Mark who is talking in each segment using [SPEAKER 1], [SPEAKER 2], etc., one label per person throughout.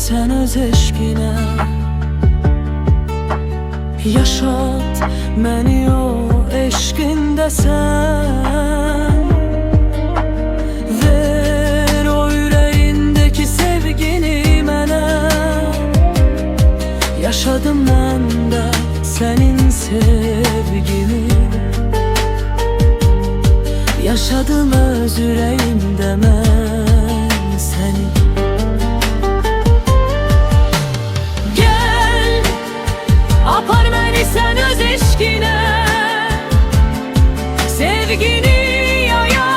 [SPEAKER 1] sen öz eşkine. Yaşat məni o eşkində sen. Ver o ürəyindəki sevgini mənə. Yaşadım mən də sənin sevgini. Yaşadım öz ürəyimdə mən səni. Gəl, apar məni sən öz eşkinə. Sevgini yaya,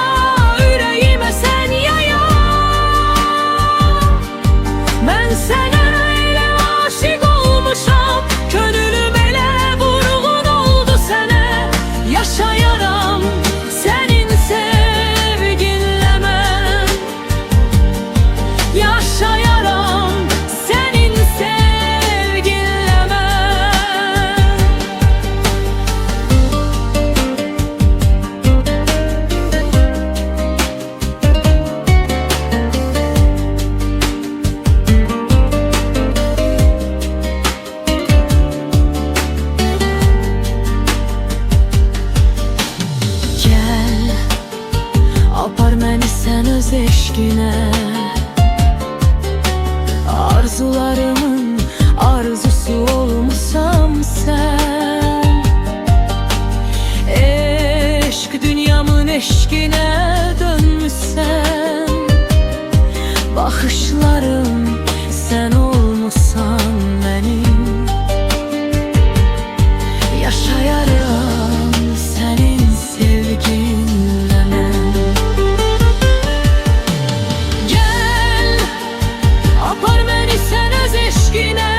[SPEAKER 1] ürəyimə sən yaya. Mən sənə elə aşiq olmuşam, könlüm elə vurğun oldu sənə. Yaşayaram sənin sevginlə mən. Yaşayaram sənin sevginlə mən. Gəl, apar məni sən öz eşkinə. Arzularımın arzusu olmuşam sen. Eşk dünyamın eşkine dönmüşsen. Bakışlarım sen olmuşsan benim. Yaşayaram senin sevginle ben. Gel, apar məni sən öz eşkinə.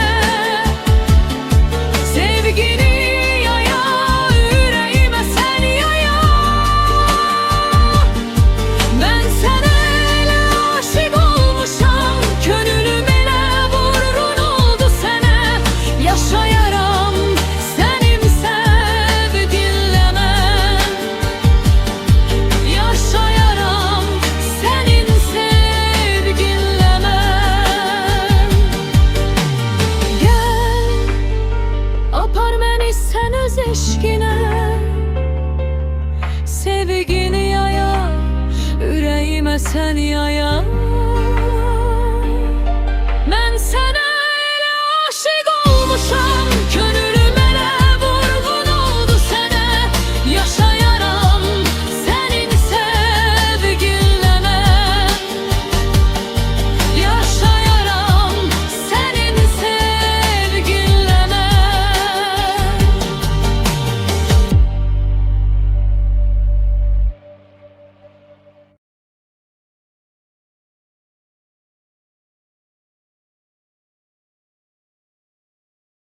[SPEAKER 1] Sevgini yaya, ürəyimə sən yaya. Mən sənə elə aşiq olmuşam, könlüm elə vurğun oldu sənə. Yaşayaram sənin sevginlə mən. Yaşayaram sənin sevginlə mən. Gəl, apar məni sən öz eşkinə. Sevgini yaya, ürəyimə sən yaya.